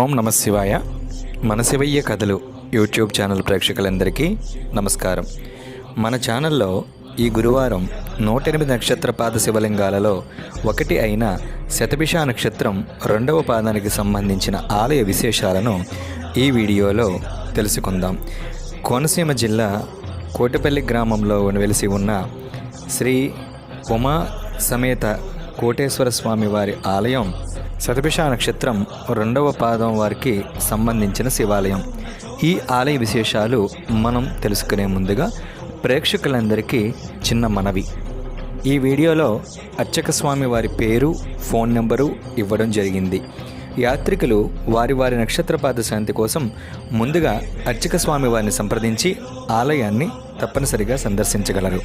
ఓం నమ శివాయ. మన శివయ్య కథలు యూట్యూబ్ ఛానల్ ప్రేక్షకులందరికీ నమస్కారం. మన ఛానల్లో ఈ గురువారం 108 నక్షత్ర పాద శివలింగాలలో ఒకటి అయిన శతభిష నక్షత్రం 2వ పాదానికి సంబంధించిన ఆలయ విశేషాలను ఈ వీడియోలో తెలుసుకుందాం. కోనసీమ జిల్లా కోటిపల్లి గ్రామంలో వెలిసి ఉన్న శ్రీ ఉమా సమేత కోటేశ్వర స్వామి వారి ఆలయం శతభిష నక్షత్రం 2వ పాదం వారికి సంబంధించిన శివాలయం. ఈ ఆలయ విశేషాలు మనం తెలుసుకునే ముందుగా ప్రేక్షకులందరికీ చిన్న మనవి. ఈ వీడియోలో అర్చక స్వామి వారి పేరు, ఫోన్ నెంబరు ఇవ్వడం జరిగింది. యాత్రికులు వారి నక్షత్రపాద శాంతి కోసం ముందుగా అర్చక స్వామి వారిని సంప్రదించి ఆలయాన్ని తప్పనిసరిగా సందర్శించగలరు.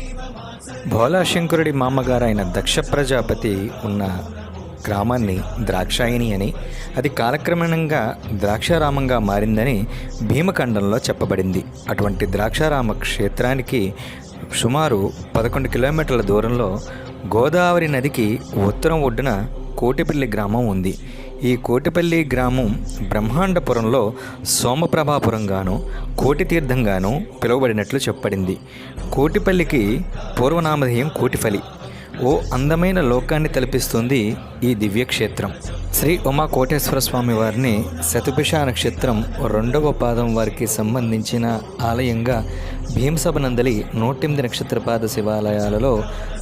భోలాశంకరుడి మామగారైన దక్ష ప్రజాపతి ఉన్న గ్రామాన్ని ద్రాక్షాయణి అని, అది కాలక్రమేణంగా ద్రాక్షారామంగా మారిందని భీమఖండంలో చెప్పబడింది. అటువంటి ద్రాక్షారామ క్షేత్రానికి సుమారు 11 కిలోమీటర్ల దూరంలో గోదావరి నదికి ఉత్తరం ఒడ్డున కోటిపల్లి గ్రామం ఉంది. ఈ కోటిపల్లి గ్రామం బ్రహ్మాండపురంలో సోమప్రభాపురంగాను కోటితీర్థంగాను పిలువబడినట్లు చెప్పబడింది. కోటిపల్లికి పూర్వనామధేయం కోటిఫలి. ఓ అందమైన లోకాన్ని తలపిస్తుంది ఈ దివ్యక్షేత్రం. శ్రీ ఉమా కోటేశ్వర స్వామి వారిని శతభిష నక్షత్రం 2వ పాదం వారికి సంబంధించిన ఆలయంగా భీమసభనందలి 108 నక్షత్రపాద శివాలయాలలో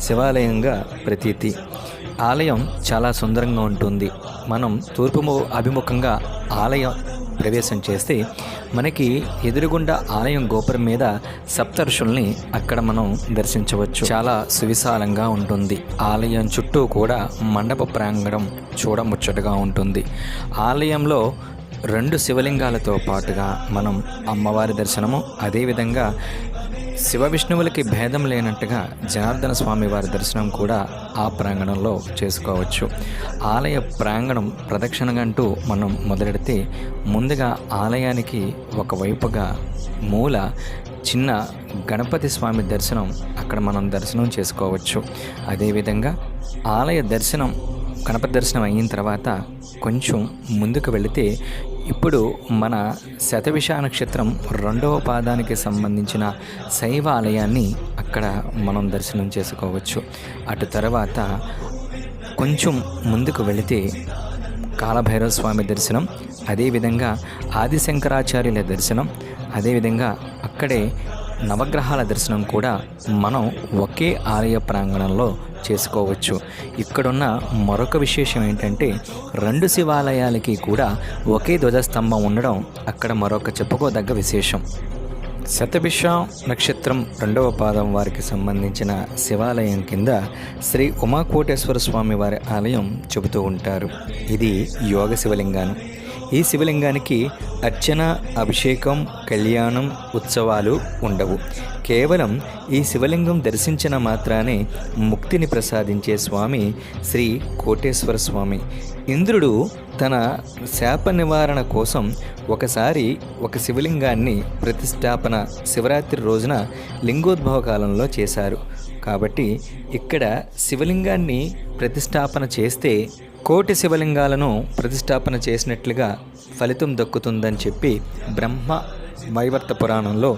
శివాలయంగా ప్రతీతి. ఆలయం చాలా సుందరంగా ఉంటుంది. మనం తూర్పు అభిముఖంగా ఆలయం ప్రవేశం చేస్తే మనకి ఎదురుగుండా ఆలయం గోపురం మీద సప్తర్షుల్ని అక్కడ మనం దర్శించవచ్చు. చాలా సువిశాలంగా ఉంటుంది. ఆలయం చుట్టూ కూడా మండప ప్రాంగణం చూడముచ్చటగా ఉంటుంది. ఆలయంలో 2 శివలింగాలతో పాటుగా మనం అమ్మవారి దర్శనము, అదేవిధంగా శివ విష్ణువులకి భేదం లేనట్టుగా జనార్దన స్వామి వారి దర్శనం కూడా ఆ ప్రాంగణంలో చేసుకోవచ్చు. ఆలయ ప్రాంగణం ప్రదక్షిణగంటూ మనం మొదలెడితే ముందుగా ఆలయానికి ఒకవైపుగా మూల చిన్న గణపతి స్వామి దర్శనం అక్కడ మనం దర్శనం చేసుకోవచ్చు. అదేవిధంగా ఆలయ దర్శనం గణపతి దర్శనం అయిన తర్వాత కొంచెం ముందుకు వెళితే ఇప్పుడు మన శతభిష నక్షత్రం 2వ పాదానికి సంబంధించిన శైవ ఆలయాన్ని అక్కడ మనం దర్శనం చేసుకోవచ్చు. అటు తర్వాత కొంచెం ముందుకు వెళితే కాలభైరవ స్వామి దర్శనం, అదేవిధంగా ఆదిశంకరాచార్యుల దర్శనం, అదేవిధంగా అక్కడే నవగ్రహాల దర్శనం కూడా మనం ఒకే ఆలయ ప్రాంగణంలో చేసుకోవచ్చు. ఇక్కడున్న మరొక విశేషం ఏంటంటే 2 శివాలయాలకి కూడా ఒకే ధ్వజస్తంభం ఉండడం అక్కడ మరొక చెప్పుకోదగ్గ విశేషం. శతభిష నక్షత్రం 2వ పాదం వారికి సంబంధించిన శివాలయం కింద శ్రీ ఉమా కోటేశ్వర స్వామి వారి ఆలయం చెబుతూ ఉంటారు. ఇది యోగ శివలింగాను. ఈ శివలింగానికి అర్చన, అభిషేకం, కళ్యాణం, ఉత్సవాలు ఉండవు. కేవలం ఈ శివలింగం దర్శించిన మాత్రానే ముక్తిని ప్రసాదించే స్వామి శ్రీ కోటేశ్వర స్వామి. ఇంద్రుడు తన శాప నివారణ కోసం ఒకసారి ఒక శివలింగాన్ని ప్రతిష్టాపన శివరాత్రి రోజున లింగోద్భవ కాలంలో చేశారు. కాబట్టి ఇక్కడ శివలింగాన్ని ప్రతిష్టాపన చేస్తే కోటి శివలింగాలను ప్రతిష్టాపన చేసినట్లుగా ఫలితం దక్కుతుందని చెప్పి బ్రహ్మ వైవర్త పురాణంలో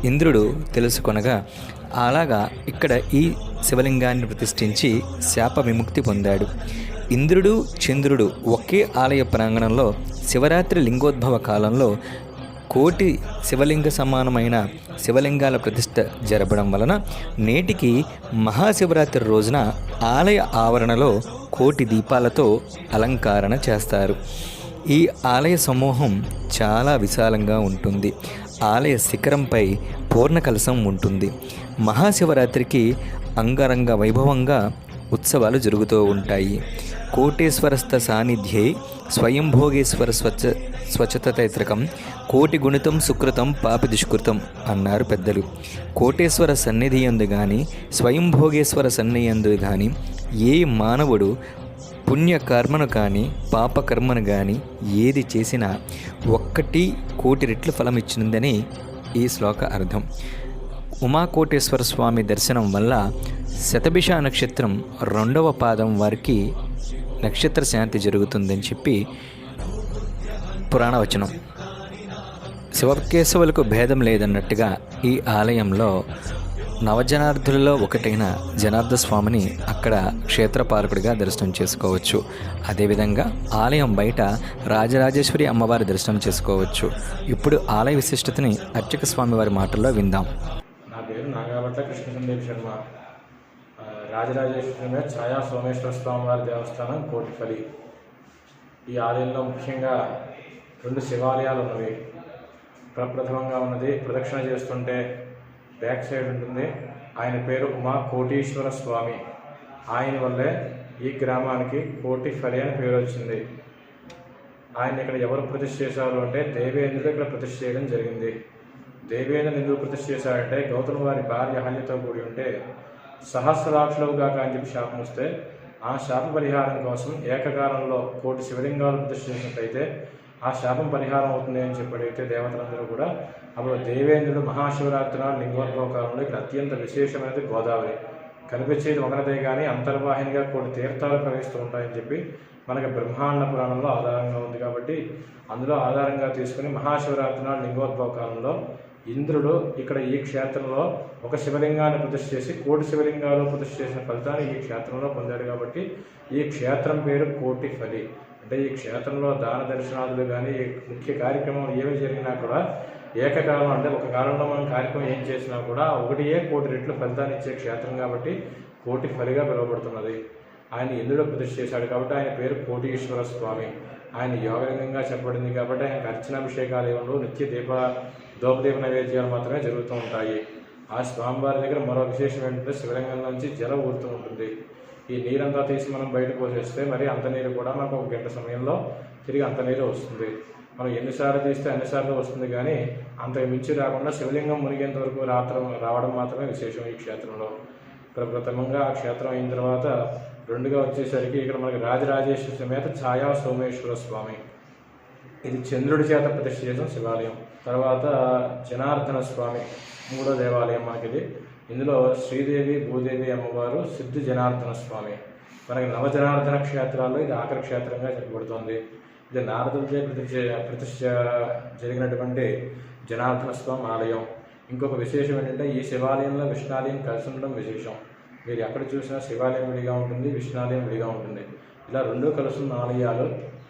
ఇంద్రుడు తెలుసుకొనగా అలాగా ఇక్కడ ఈ శివలింగాన్ని ప్రతిష్ఠించి శాప విముక్తి పొందాడు. ఇంద్రుడు, చంద్రుడు ఒకే ఆలయ ప్రాంగణంలో శివరాత్రి లింగోద్భవ కాలంలో కోటి శివలింగ సమానమైన శివలింగాల ప్రతిష్ఠ జరపడం వలన నేటికి మహాశివరాత్రి రోజున ఆలయ ఆవరణలో కోటి దీపాలతో అలంకరణ చేస్తారు. ఈ ఆలయ సమూహం చాలా విశాలంగా ఉంటుంది. ఆలయ శిఖరంపై పూర్ణ కలశం ఉంటుంది. మహాశివరాత్రికి అంగరంగ వైభవంగా ఉత్సవాలు జరుగుతూ ఉంటాయి. కోటేశ్వరస్థ సాన్నిధ్యే స్వయంభోగేశ్వర స్వచ్ఛతైత్రకం కోటి గుణితం సుకృతం పాపి దుష్కృతం అన్నారు పెద్దలు. కోటేశ్వర సన్నిధి యందు కానీ స్వయంభోగేశ్వర సన్నిధి యందు కానీ ఏ మానవుడు పుణ్యకర్మను కానీ పాపకర్మను కానీ ఏది చేసినా 1 కోటి రెట్లు ఫలం ఇచ్చిందని ఈ శ్లోక అర్థం. ఉమాకోటేశ్వర స్వామి దర్శనం వల్ల శతభిష నక్షత్రం 2వ పాదం వారికి నక్షత్ర శాంతి జరుగుతుందని చెప్పి పురాణ వచనం. శివకేశవులకు భేదం లేదన్నట్టుగా ఈ ఆలయంలో నవజనార్దులలో ఒకటైన జనార్ద స్వామిని అక్కడ క్షేత్రపాలకుడిగా దర్శనం చేసుకోవచ్చు. అదేవిధంగా ఆలయం బయట రాజరాజేశ్వరి అమ్మవారి దర్శనం చేసుకోవచ్చు. ఇప్పుడు ఆలయ విశిష్టతని అర్చక స్వామి వారి మాటల్లో విందాం. నా పేరు నాగాభట్ల కృష్ణ సందీప్ శర్మ. రాజరాజేశ్వరి మీద ఛాయా సోమేశ్వర స్వామి వారి దేవస్థానం కోటిపల్లి. ఈ ఆలయంలో ముఖ్యంగా 2 శివాలయాలు ఉన్నవి. ప్రప్రథమంగా ఉన్నది ప్రదక్షిణ చేస్తుంటే బ్యాక్ సైడ్ ఉంటుంది. ఆయన పేరు ఉమా కోటీశ్వర స్వామి. ఆయన వల్లే ఈ గ్రామానికి కోటిపల్లి అని పేరు వచ్చింది. ఆయన ఇక్కడ ఎవరు ప్రతిష్ఠ చేశారు అంటే దేవేంద్రుడు ఇక్కడ ప్రతిష్ఠ చేయడం జరిగింది. దేవేంద్రుడు ఎందుకు ప్రతిష్ఠ చేశారంటే గౌతమ వారి భార్య అహల్యతో కూడి ఉంటే సహస్రాక్షులవు గాక అని చెప్పి శాపం వస్తే ఆ శాప పరిహారం కోసం ఏకకాలంలో 1,000,000 శివలింగాలు ప్రతిష్ఠ చేసినట్టయితే ఆ శాపం పరిహారం అవుతుంది అని చెప్పి అడిగితే దేవతలందరూ కూడా అప్పుడు దేవేంద్రుడు మహాశివరాత్రి నాడు లింగోద్భవ కాలంలో ఇక్కడ అత్యంత విశేషమైనది గోదావరి కనిపించేది ఒకరిదే కానీ అంతర్వాహినిగా 1,000,000 తీర్థాలు ప్రవహిస్తూ ఉంటాయని చెప్పి మనకి బ్రహ్మాండ పురాణంలో ఆధారంగా ఉంది. కాబట్టి అందులో ఆధారంగా తీసుకుని మహాశివరాత్రి నాడు లింగోద్భవ కాలంలో ఇంద్రుడు ఇక్కడ ఈ క్షేత్రంలో ఒక శివలింగాన్ని ప్రతిష్ఠ చేసి 1,000,000 శివలింగాలు ప్రతిష్ఠ చేసిన ఫలితాన్ని ఈ క్షేత్రంలో పొందాడు. కాబట్టి ఈ క్షేత్రం పేరు కోటిపల్లి. అంటే ఈ క్షేత్రంలో దాన దర్శనాదులు కానీ ముఖ్య కార్యక్రమం ఏమి జరిగినా కూడా ఏకకాలం, అంటే ఒక కాలంలో మనం కార్యక్రమం ఏం చేసినా కూడా 1,000,000 రెట్లు ఫలితాన్ని ఇచ్చే క్షేత్రం కాబట్టి కోటిపల్లిగా పిలువబడుతున్నది. ఆయన ఇంద్రుడు ప్రతిష్ఠ చేశాడు కాబట్టి ఆయన పేరు కోటీశ్వర స్వామి. ఆయన యోగలింగంగా చెప్పబడింది కాబట్టి ఆయనకు అర్చనాభిషేకాలు ఏమో నిత్య దోపదీప నైవేద్యాలు మాత్రమే జరుగుతూ ఉంటాయి. ఆ స్వామివారి దగ్గర మరో విశేషం ఏంటంటే శివలింగం నుంచి జలం ఊరుతూ ఉంటుంది. ఈ నీరంతా తీసి మనం బయటకు పోసేస్తే మరి అంత నీరు కూడా మనకు 1 గంట సమయంలో తిరిగి అంత నీరు వస్తుంది. మనం ఎన్నిసార్లు తీస్తే అన్నిసార్లు వస్తుంది, కానీ అంతకు మించి రాకుండా శివలింగం మునిగేంత వరకు రావడం మాత్రమే విశేషం ఈ క్షేత్రంలో. ప్రప్రథమంగా ఆ క్షేత్రం అయిన తర్వాత 2గా వచ్చేసరికి ఇక్కడ మనకి రాజరాజేశ్వరి సమేత ఛాయా సోమేశ్వర స్వామి. ఇది చంద్రుడి చేత ప్రతిష్ఠ చేసిన శివాలయం. తర్వాత జనార్దన స్వామి 3వ దేవాలయం మనకిది. ఇందులో శ్రీదేవి భూదేవి అమ్మవారు, సిద్ధి జనార్దన స్వామి. మనకి నవజనార్దన క్షేత్రాల్లో ఇది ఆఖరి క్షేత్రంగా చెప్పబడుతోంది. ఇది నారదులచే ప్రతిష్ఠ జరిగినటువంటి జనార్దన స్వామి ఆలయం. ఇంకొక విశేషం ఏంటంటే ఈ శివాలయంలో విష్ణాలయం కలిసి ఉండడం విశేషం. మీరు ఎక్కడ చూసినా శివాలయం విడిగా ఉంటుంది, విష్ణాలయం విడిగా ఉంటుంది. ఇలా 2 కలిసి ఉన్న ఆలయాలు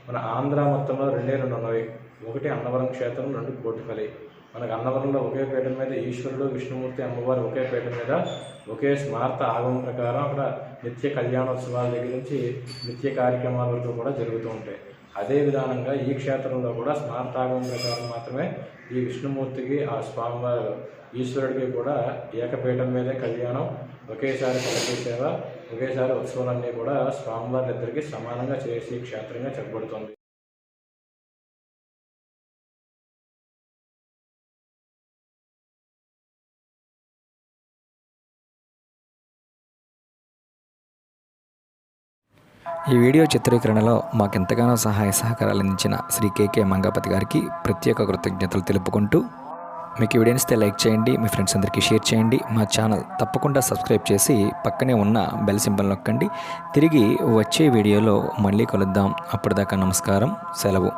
మన ఆంధ్ర మొత్తంలో 2 ఉన్నవి. ఒకటి అన్నవరం క్షేత్రం, 2 కోటిపల్లి. మనకు అన్నవరంలో ఒకే పీఠం మీద ఈశ్వరుడు విష్ణుమూర్తి అమ్మవారు ఒకే పీఠం మీద ఒకే స్మార్త ఆగమం ప్రకారం అక్కడ నిత్య కళ్యాణోత్సవాల దగ్గర నుంచి నిత్య కార్యక్రమాల వరకు కూడా జరుగుతూ ఉంటాయి. అదే విధానంగా ఈ క్షేత్రంలో కూడా స్మార్తాగమం ప్రకారం మాత్రమే ఈ విష్ణుమూర్తికి ఆ స్వామివారు ఈశ్వరుడికి కూడా ఏకపీఠం మీదే కళ్యాణం, ఒకేసారి పల్లకీ సేవ, ఒకేసారి ఉత్సవాలన్నీ కూడా స్వామివారిద్దరికీ సమానంగా చేసి క్షేత్రంగా చెప్పబడుతుంది. ఈ వీడియో చిత్రీకరణలో మాకెంతగానో సహాయ సహకారాలు అందించిన శ్రీ కేకే మంగాపతి గారికి ప్రత్యేక కృతజ్ఞతలు తెలుపుకుంటూ, మీకు ఈ వీడియో నచ్చితే లైక్ చేయండి, మీ ఫ్రెండ్స్ అందరికీ షేర్ చేయండి. మా ఛానల్ తప్పకుండా సబ్స్క్రైబ్ చేసి పక్కనే ఉన్న బెల్ సింబల్ నొక్కండి. తిరిగి వచ్చే వీడియోలో మళ్ళీ కలుద్దాం. అప్పటిదాకా నమస్కారం, సెలవు.